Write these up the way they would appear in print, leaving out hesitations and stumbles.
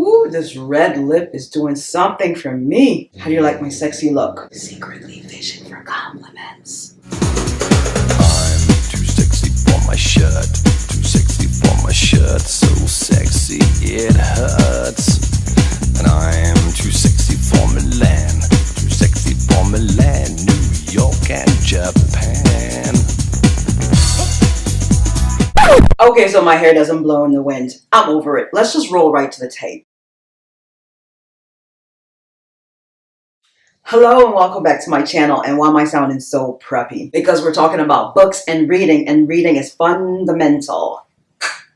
Ooh, this red lip is doing something for me. How do you like my sexy look? Secretly fishing for compliments. I'm too sexy for my shirt. Too sexy for my shirt. So sexy it hurts. And I'm too sexy for Milan. Too sexy for Milan, New York and Japan. Okay, so my hair doesn't blow in the wind. I'm over it. Let's just roll right to the tape. Hello and welcome back to my channel. And why am I sounding so preppy? Because we're talking about books and reading is fundamental.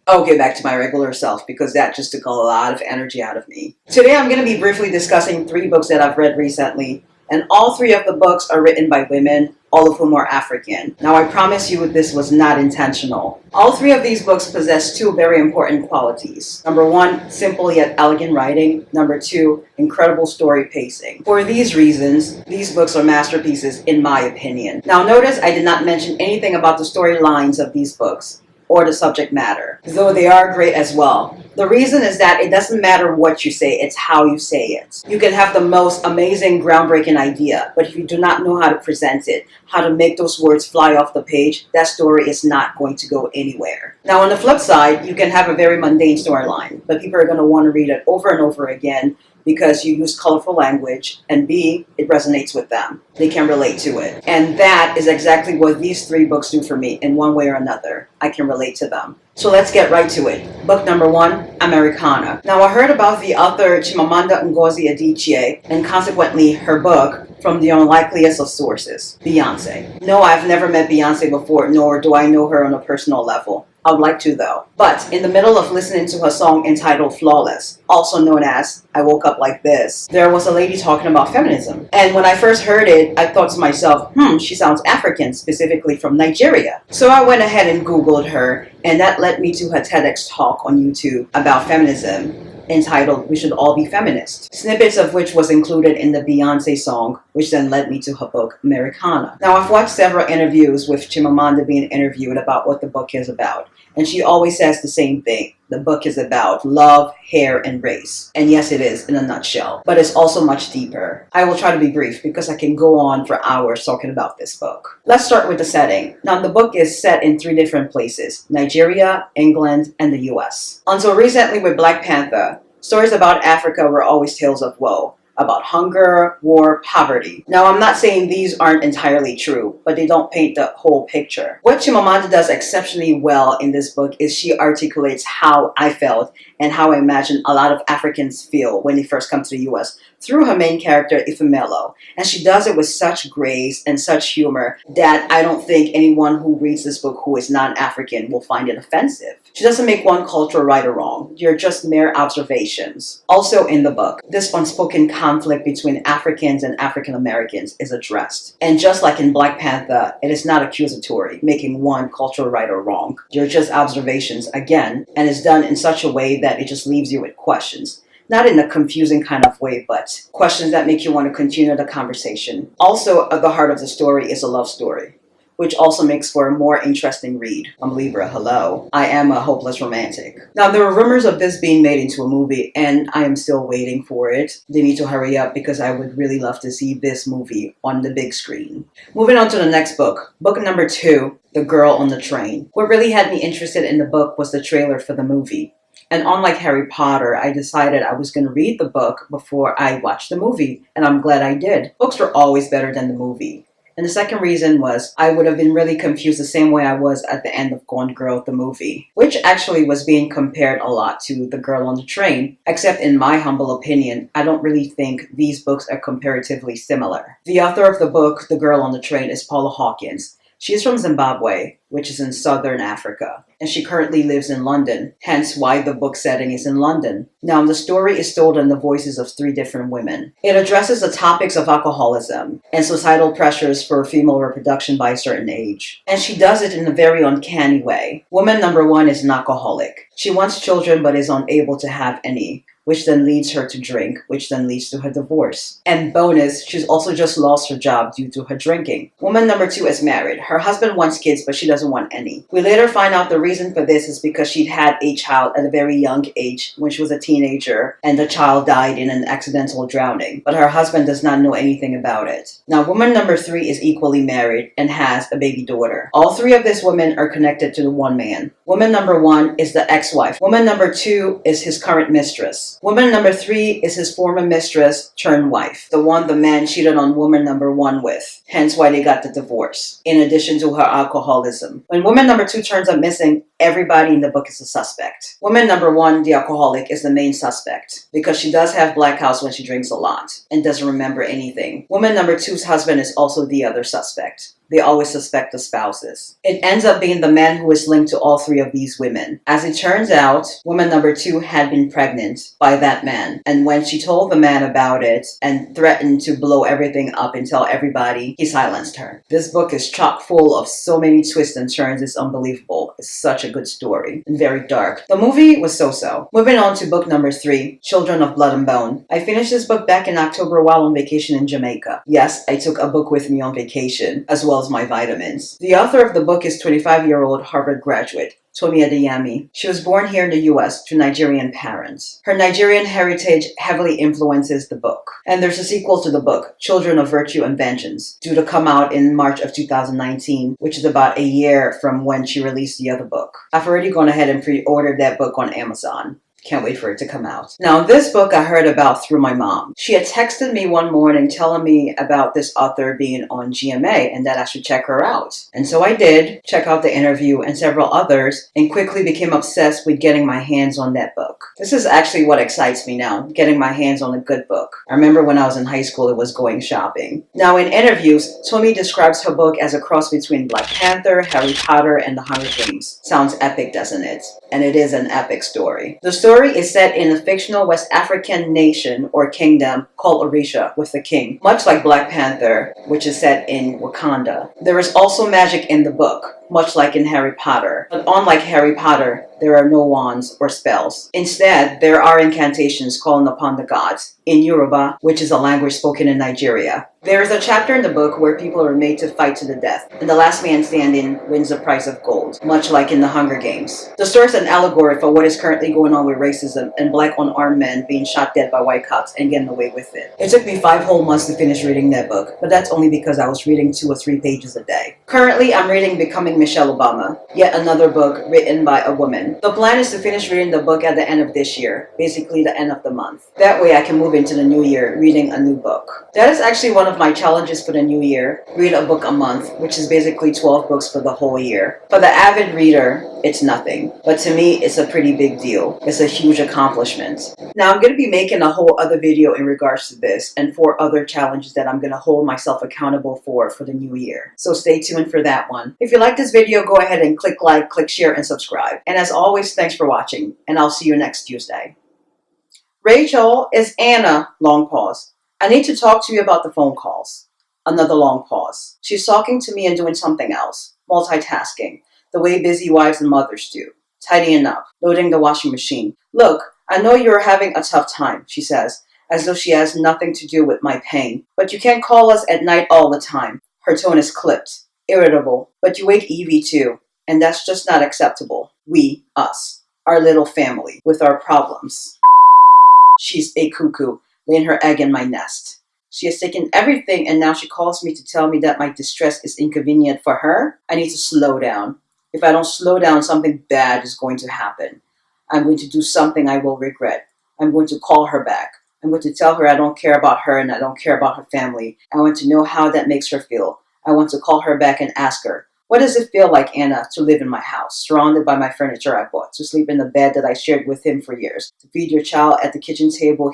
Okay, back to my regular self because that just took a lot of energy out of me. Today I'm going to be briefly discussing 3 books that I've read recently, and all 3 of the books are written by women, all of whom are African. Now I promise you this was not intentional. All 3 of these books possess 2 very important qualities. Number 1, simple yet elegant writing. Number 2, incredible story pacing. For these reasons, these books are masterpieces in my opinion. Now notice I did not mention anything about the storylines of these books or the subject matter, though they are great as well. The reason is that it doesn't matter what you say, it's how you say it. You can have the most amazing, groundbreaking idea, but if you do not know how to present it, how to make those words fly off the page, that story is not going to go anywhere. Now on the flip side, you can have a very mundane storyline, but people are going to want to read it over and over again because you use colorful language, and B, it resonates with them. They can relate to it. And that is exactly what these 3 books do for me in one way or another. I can relate to them. So let's get right to it. Book number 1, Americanah. Now I heard about the author Chimamanda Ngozi Adichie, and consequently her book, from the unlikeliest of sources, Beyonce. No, I've never met Beyonce before, nor do I know her on a personal level. I would like to though. But in the middle of listening to her song entitled Flawless, also known as I Woke Up Like This, there was a lady talking about feminism. And when I first heard it, I thought to myself, she sounds African, specifically from Nigeria. So I went ahead and Googled her, and that led me to her TEDx talk on YouTube about feminism, entitled We Should All Be Feminist, snippets of which was included in the Beyonce song, which then led me to her book, Americanah. Now, I've watched several interviews with Chimamanda being interviewed about what the book is about, and she always says the same thing. The book is about love, hair, and race. And yes, it is in a nutshell, but it's also much deeper. I will try to be brief because I can go on for hours talking about this book. Let's start with the setting. Now, the book is set in 3 different places: Nigeria, England, and the US. Until recently with Black Panther, stories about Africa were always tales of woe, about hunger, war, poverty. Now, I'm not saying these aren't entirely true, but they don't paint the whole picture. What Chimamanda does exceptionally well in this book is she articulates how I felt and how I imagine a lot of Africans feel when they first come to the US through her main character, Ifemelo. And she does it with such grace and such humor that I don't think anyone who reads this book who is non-African will find it offensive. She doesn't make one culture right or wrong. They're just mere observations. Also in the book, this unspoken conflict between Africans and African Americans is addressed. And just like in Black Panther, it is not accusatory, making one culture right or wrong. They're just observations again, and it's done in such a way that it just leaves you with questions. Not in a confusing kind of way, but questions that make you want to continue the conversation. Also, at the heart of the story is a love story, which also makes for a more interesting read. I'm Libra, hello. I am a hopeless romantic. Now, there are rumors of this being made into a movie, and I am still waiting for it. They need to hurry up because I would really love to see this movie on the big screen. Moving on to the next book. Book number 2, The Girl on the Train. What really had me interested in the book was the trailer for the movie. And unlike Harry Potter, I decided I was going to read the book before I watched the movie, and I'm glad I did. Books are always better than the movie. And the second reason was I would have been really confused the same way I was at the end of Gone Girl, the movie, which actually was being compared a lot to The Girl on the Train, except in my humble opinion, I don't really think these books are comparatively similar. The author of the book, The Girl on the Train, is Paula Hawkins. She is from Zimbabwe, which is in southern Africa, and she currently lives in London, hence why the book setting is in London. Now, the story is told in the voices of 3 different women. It addresses the topics of alcoholism and societal pressures for female reproduction by a certain age. And she does it in a very uncanny way. Woman number 1 is an alcoholic. She wants children but is unable to have any, which then leads her to drink, which then leads to her divorce. And bonus, she's also just lost her job due to her drinking. Woman number 2 is married. Her husband wants kids, but she doesn't want any. We later find out the reason for this is because she'd had a child at a very young age when she was a teenager, and the child died in an accidental drowning, but her husband does not know anything about it. Now, woman number 3 is equally married and has a baby daughter. All 3 of these women are connected to the one man. Woman number 1 is the ex-wife. Woman number 2 is his current mistress. Woman number 3 is his former mistress turned wife, the one the man cheated on woman number 1 with, hence why they got the divorce, in addition to her alcoholism. When woman number 2 turns up missing, everybody in the book is a suspect. Woman number 1, the alcoholic, is the main suspect because she does have blackouts when she drinks a lot and doesn't remember anything. Woman number 2's husband is also the other suspect. They always suspect the spouses. It ends up being the man who is linked to all 3 of these women. As it turns out, woman number 2 had been pregnant by that man. And when she told the man about it and threatened to blow everything up and tell everybody, he silenced her. This book is chock full of so many twists and turns. It's unbelievable. It's such a good story and very dark. The movie was so-so. Moving on to book number 3, Children of Blood and Bone. I finished this book back in October while on vacation in Jamaica. Yes, I took a book with me on vacation, as well as my vitamins. The author of the book is 25-year-old Harvard graduate Tomi Adeyemi. She was born here in the US to Nigerian parents. Her Nigerian heritage heavily influences the book. And there's a sequel to the book, Children of Virtue and Vengeance, due to come out in March of 2019, which is about a year from when she released the other book. I've already gone ahead and pre-ordered that book on Amazon. Can't wait for it to come out. Now, this book I heard about through my mom. She had texted me one morning telling me about this author being on GMA and that I should check her out. And so I did, check out the interview and several others, and quickly became obsessed with getting my hands on that book. This is actually what excites me now, getting my hands on a good book. I remember when I was in high school, it was going shopping. Now, in interviews, Tomi describes her book as a cross between Black Panther, Harry Potter, and The Hunger Games. Sounds epic, doesn't it? And it is an epic story. The story is set in a fictional West African nation or kingdom called Orisha, with the king, much like Black Panther, which is set in Wakanda. There is also magic in the book, much like in Harry Potter. But unlike Harry Potter, there are no wands or spells. Instead, there are incantations calling upon the gods in Yoruba, which is a language spoken in Nigeria. There is a chapter in the book where people are made to fight to the death, and the last man standing wins the prize of gold, much like in the Hunger Games. The story is an allegory for what is currently going on with racism and black unarmed men being shot dead by white cops and getting away with it. It took me 5 whole months to finish reading that book, but that's only because I was reading 2 or 3 pages a day. Currently, I'm reading Becoming Michelle Obama, yet another book written by a woman. The plan is to finish reading the book at the end of this year, basically the end of the month. That way I can move into the new year reading a new book. That is actually one of my challenges for the new year, read a book a month, which is basically 12 books for the whole year. For the avid reader, it's nothing, but to me, it's a pretty big deal. It's a huge accomplishment. Now, I'm going to be making a whole other video in regards to this and 4 other challenges that I'm going to hold myself accountable for the new year. So stay tuned for that one. If you like this video, go ahead and click like, click share, and subscribe. And as always, thanks for watching, and I'll see you next Tuesday. Rachel, is Anna, long pause. I need to talk to you about the phone calls. Another long pause. She's talking to me and doing something else. Multitasking. The way busy wives and mothers do. Tidying up. Loading the washing machine. Look, I know you're having a tough time, she says, as though she has nothing to do with my pain. But you can't call us at night all the time. Her tone is clipped. Irritable. But you wake Evie too. And that's just not acceptable. We, us. Our little family. With our problems. She's a cuckoo. Laying her egg in my nest. She has taken everything and now she calls me to tell me that my distress is inconvenient for her. I need to slow down. If I don't slow down, something bad is going to happen. I'm going to do something I will regret. I'm going to call her back. I'm going to tell her I don't care about her and I don't care about her family. I want to know how that makes her feel. I want to call her back and ask her, what does it feel like, Anna, to live in my house, surrounded by my furniture I bought, to sleep in the bed that I shared with him for years, to feed your child at the kitchen table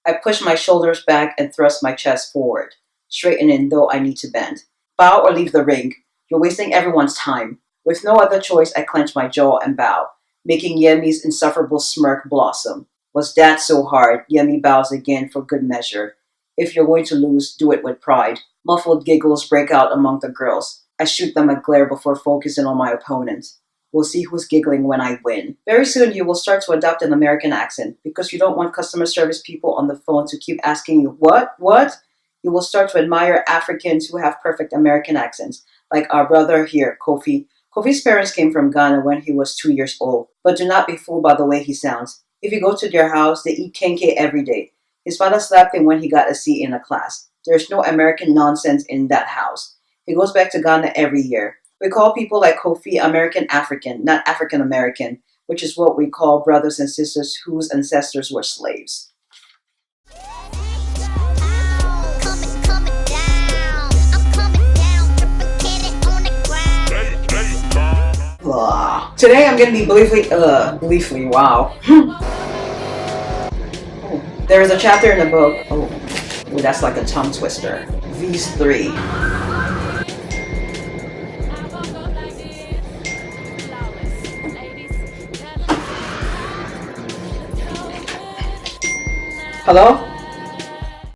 I push my shoulders back and thrust my chest forward, straightening though I need to bend. Bow or leave the ring. You're wasting everyone's time. With no other choice, I clench my jaw and bow, making Yemi's insufferable smirk blossom. Was that so hard? Yemi bows again for good measure. If you're going to lose, do it with pride. Muffled giggles break out among the girls. I shoot them a glare before focusing on my opponent. We'll see who's giggling when I win. Very soon you will start to adopt an American accent because you don't want customer service people on the phone to keep asking you, what? You will start to admire Africans who have perfect American accents, Like our brother here, Kofi. Kofi's parents came from Ghana when he was 2 years old. But do not be fooled by the way he sounds. If you go to their house, they eat kenke every day. His father slapped him when he got a C in a class. There's no American nonsense in that house. He goes back to Ghana every year. We call people like Kofi American African, not African American, which is what we call brothers and sisters whose ancestors were slaves. Ugh. Today I'm gonna be briefly, wow. Oh, there is a chapter in the book. Oh, that's like a tongue twister. These three. Hello?